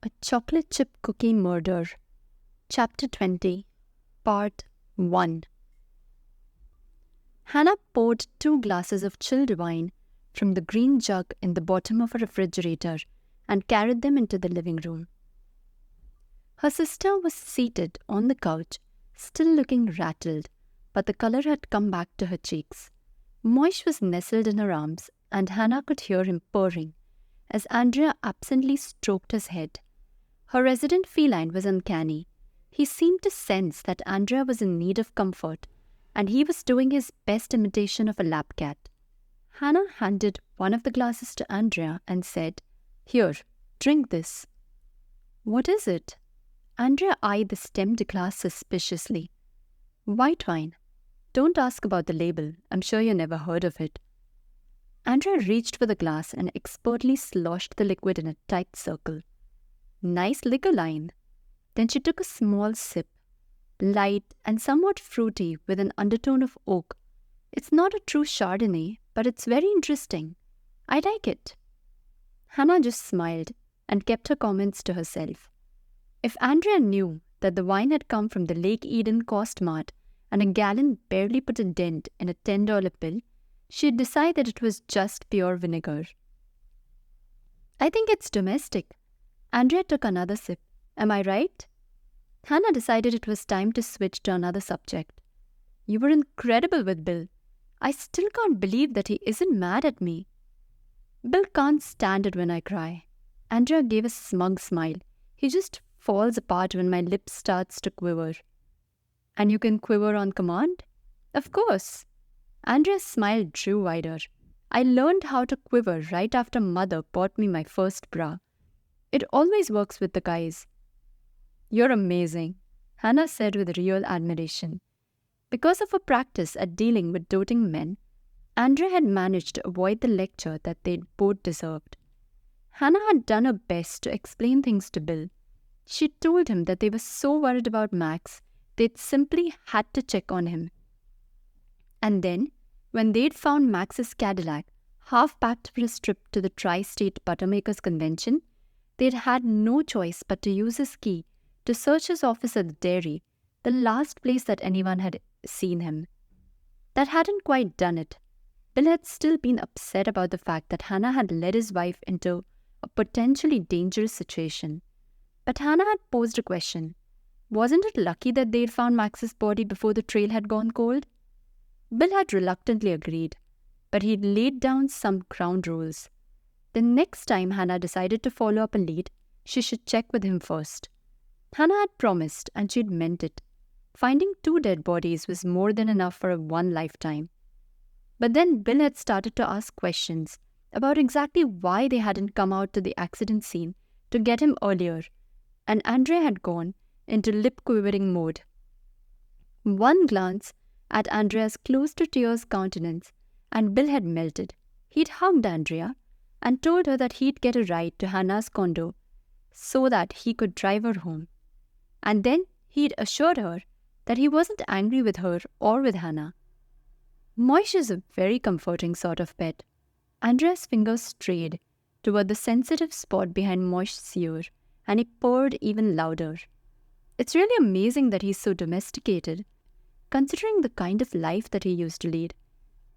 A Chocolate Chip Cookie Murder, Chapter 20, Part 1. Hannah poured 2 glasses of chilled wine from the green jug in the bottom of a refrigerator and carried them into the living room. Her sister was seated on the couch, still looking rattled, but the color had come back to her cheeks. Moish was nestled in her arms, and Hannah could hear him purring as Andrea absently stroked his head. Her resident feline was uncanny. He seemed to sense that Andrea was in need of comfort, and he was doing his best imitation of a lap cat. Hannah handed one of the glasses to Andrea and said, "Here, drink this." "What is it?" Andrea eyed the stemmed glass suspiciously. "White wine. Don't ask about the label. I'm sure you never heard of it." Andrea reached for the glass and expertly sloshed the liquid in a tight circle. "Nice liquor line." Then she took a small sip, light and somewhat fruity with an undertone of oak. "It's not a true Chardonnay, but it's very interesting. I like it." Hannah just smiled and kept her comments to herself. If Andrea knew that the wine had come from the Lake Eden Coast Mart and a gallon barely put a dent in a $10 bill, she'd decide that it was just pure vinegar. "I think it's domestic." Andrea took another sip. "Am I right?" Hannah decided it was time to switch to another subject. "You were incredible with Bill. I still can't believe that he isn't mad at me." "Bill can't stand it when I cry." Andrea gave a smug smile. "He just falls apart when my lip starts to quiver." "And you can quiver on command?" "Of course." Andrea's smile drew wider. "I learned how to quiver right after Mother bought me my first bra. It always works with the guys." "You're amazing," Hannah said with real admiration. Because of her practice at dealing with doting men, Andrea had managed to avoid the lecture that they'd both deserved. Hannah had done her best to explain things to Bill. She told him that they were so worried about Max, they'd simply had to check on him. And then, when they'd found Max's Cadillac, half packed for his trip to the Tri-State Buttermakers Convention, they'd had no choice but to use his key to search his office at the dairy, the last place that anyone had seen him. That hadn't quite done it. Bill had still been upset about the fact that Hannah had led his wife into a potentially dangerous situation. But Hannah had posed a question. Wasn't it lucky that they'd found Max's body before the trail had gone cold? Bill had reluctantly agreed, but he'd laid down some ground rules. The next time Hannah decided to follow up a lead, she should check with him first. Hannah had promised, and she'd meant it. Finding 2 dead bodies was more than enough for one lifetime. But then Bill had started to ask questions about exactly why they hadn't come out to the accident scene to get him earlier, and Andrea had gone into lip-quivering mode. One glance at Andrea's close-to-tears countenance, and Bill had melted. He'd hugged Andrea and told her that he'd get a ride to Hannah's condo so that he could drive her home. And then he'd assured her that he wasn't angry with her or with Hannah. Moish is a very comforting sort of pet. Andrea's fingers strayed toward the sensitive spot behind Moish's ear, and he purred even louder. It's really amazing that he's so domesticated, considering the kind of life that he used to lead.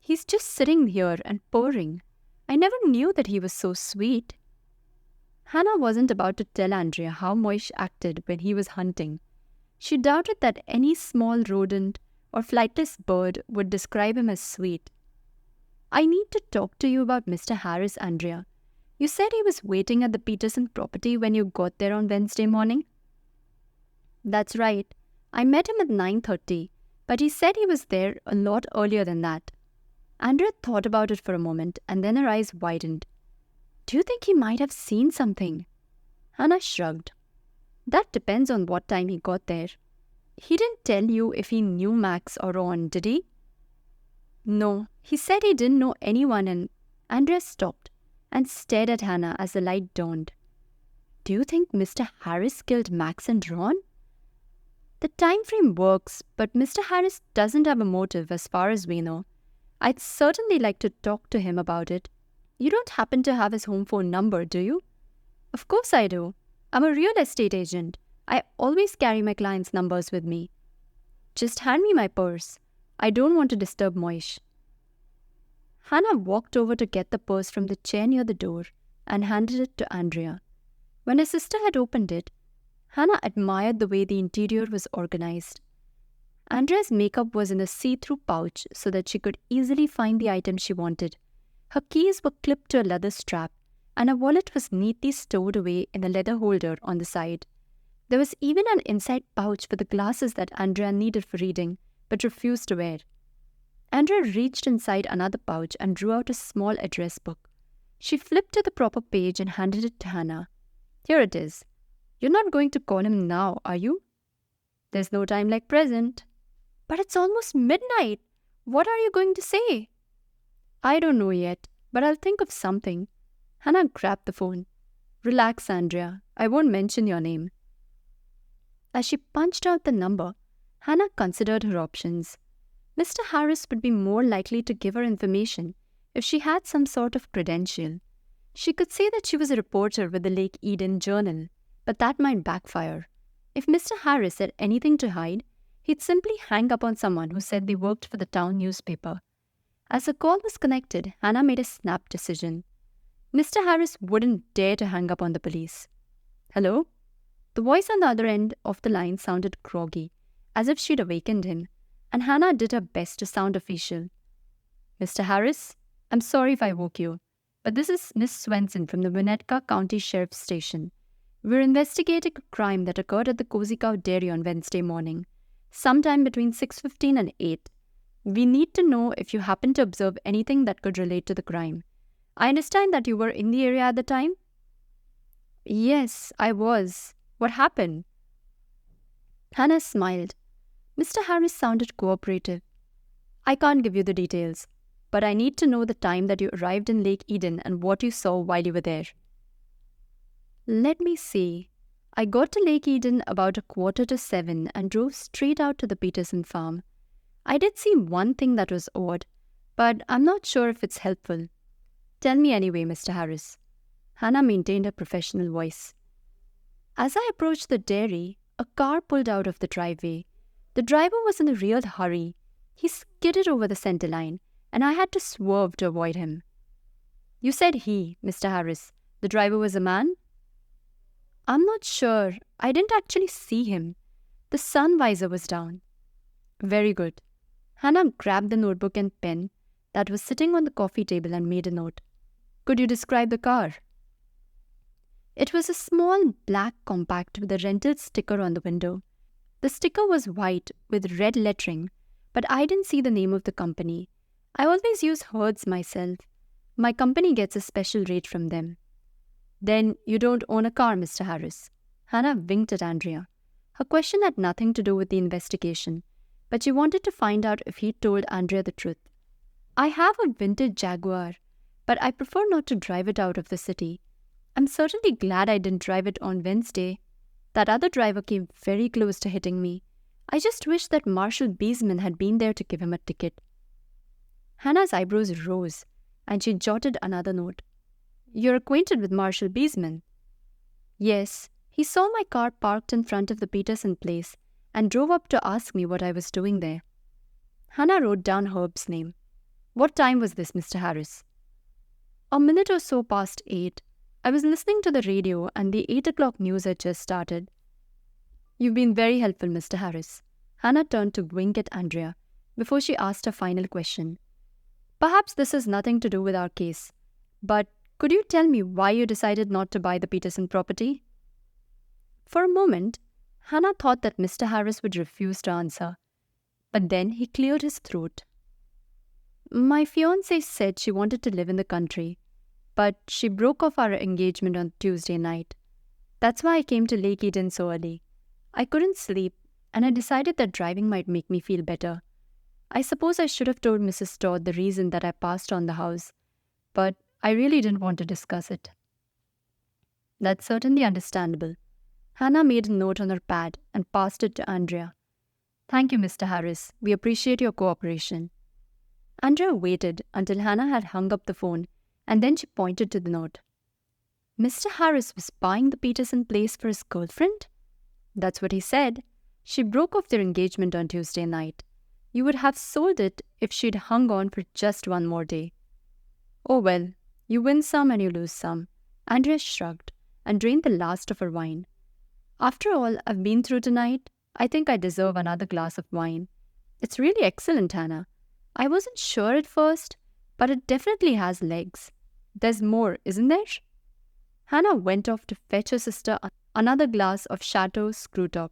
He's just sitting here and purring. I never knew that he was so sweet. Hannah wasn't about to tell Andrea how Moish acted when he was hunting. She doubted that any small rodent or flightless bird would describe him as sweet. "I need to talk to you about Mr. Harris, Andrea. You said he was waiting at the Peterson property when you got there on Wednesday morning?" "That's right. I met him at 9:30, but he said he was there a lot earlier than that." Andrea thought about it for a moment, and then her eyes widened. "Do you think he might have seen something?" Hannah shrugged. "That depends on what time he got there. He didn't tell you if he knew Max or Ron, did he?" "No, he said he didn't know anyone," and Andrea stopped and stared at Hannah as the light dawned. "Do you think Mr. Harris killed Max and Ron?" "The time frame works, but Mr. Harris doesn't have a motive as far as we know. I'd certainly like to talk to him about it. You don't happen to have his home phone number, do you?" "Of course I do. I'm a real estate agent. I always carry my clients' numbers with me. Just hand me my purse. I don't want to disturb Moish. Hannah walked over to get the purse from the chair near the door and handed it to Andrea. When her sister had opened it, Hannah admired the way the interior was organized. Andrea's makeup was in a see-through pouch so that she could easily find the item she wanted. Her keys were clipped to a leather strap, and her wallet was neatly stowed away in a leather holder on the side. There was even an inside pouch for the glasses that Andrea needed for reading, but refused to wear. Andrea reached inside another pouch and drew out a small address book. She flipped to the proper page and handed it to Hannah. Here it is. You're not going to call him now, are you? There's no time like present. But it's almost midnight. What are you going to say? I don't know yet, but I'll think of something. Hannah grabbed the phone. Relax, Andrea. I won't mention your name. As she punched out the number, Hannah considered her options. Mr. Harris would be more likely to give her information if she had some sort of credential. She could say that she was a reporter with the Lake Eden Journal, but that might backfire. If Mr. Harris had anything to hide, he'd simply hang up on someone who said they worked for the town newspaper. As the call was connected, Hannah made a snap decision. Mr. Harris wouldn't dare to hang up on the police. Hello? The voice on the other end of the line sounded groggy, as if she'd awakened him, and Hannah did her best to sound official. Mr. Harris, I'm sorry if I woke you, but this is Miss Swenson from the Winnetka County Sheriff's Station. We're investigating a crime that occurred at the Cozy Cow Dairy on Wednesday morning, sometime between 6:15 and 8. We need to know if you happen to observe anything that could relate to the crime. I understand that you were in the area at the time? Yes, I was. What happened? Hannah smiled. Mr. Harris sounded cooperative. I can't give you the details, but I need to know the time that you arrived in Lake Eden and what you saw while you were there. Let me see. I got to Lake Eden about 6:45 and drove straight out to the Peterson farm. I did see one thing that was odd, but I'm not sure if it's helpful. Tell me anyway, Mr. Harris. Hannah maintained her professional voice. As I approached the dairy, a car pulled out of the driveway. The driver was in a real hurry. He skidded over the center line, and I had to swerve to avoid him. You said he, Mr. Harris. The driver was a man? I'm not sure. I didn't actually see him. The sun visor was down. Very good. Hannah grabbed the notebook and pen that was sitting on the coffee table and made a note. Could you describe the car? It was a small black compact with a rental sticker on the window. The sticker was white with red lettering, but I didn't see the name of the company. I always use Hertz myself. My company gets a special rate from them. Then you don't own a car, Mr. Harris. Hannah winked at Andrea. Her question had nothing to do with the investigation, but she wanted to find out if he'd told Andrea the truth. I have a vintage Jaguar, but I prefer not to drive it out of the city. I'm certainly glad I didn't drive it on Wednesday. That other driver came very close to hitting me. I just wish that Marshal Beesman had been there to give him a ticket. Hannah's eyebrows rose, and she jotted another note. You're acquainted with Marshal Beesman? Yes, he saw my car parked in front of the Peterson place and drove up to ask me what I was doing there. Hannah wrote down Herb's name. What time was this, Mr. Harris? A minute or so past 8. I was listening to the radio and the 8 o'clock news had just started. You've been very helpful, Mr. Harris. Hannah turned to wink at Andrea before she asked her final question. Perhaps this has nothing to do with our case, but could you tell me why you decided not to buy the Peterson property? For a moment, Hannah thought that Mr. Harris would refuse to answer, but then he cleared his throat. My fiancée said she wanted to live in the country, but she broke off our engagement on Tuesday night. That's why I came to Lake Eden so early. I couldn't sleep, and I decided that driving might make me feel better. I suppose I should have told Mrs. Todd the reason that I passed on the house, but I really didn't want to discuss it. That's certainly understandable. Hannah made a note on her pad and passed it to Andrea. Thank you, Mr. Harris. We appreciate your cooperation. Andrea waited until Hannah had hung up the phone, and then she pointed to the note. Mr. Harris was buying the Peterson place for his girlfriend? That's what he said. She broke off their engagement on Tuesday night. You would have sold it if she'd hung on for just one more day. Oh well, you win some and you lose some. Andrea shrugged and drained the last of her wine. After all I've been through tonight, I think I deserve another glass of wine. It's really excellent, Hannah. I wasn't sure at first, but it definitely has legs. There's more, isn't there? Hannah went off to fetch her sister another glass of Chateau Screwtop.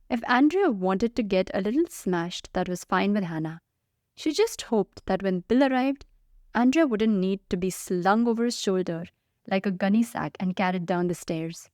If Andrea wanted to get a little smashed, that was fine with Hannah. She just hoped that when Bill arrived, Andrea wouldn't need to be slung over his shoulder like a gunny sack and carried down the stairs.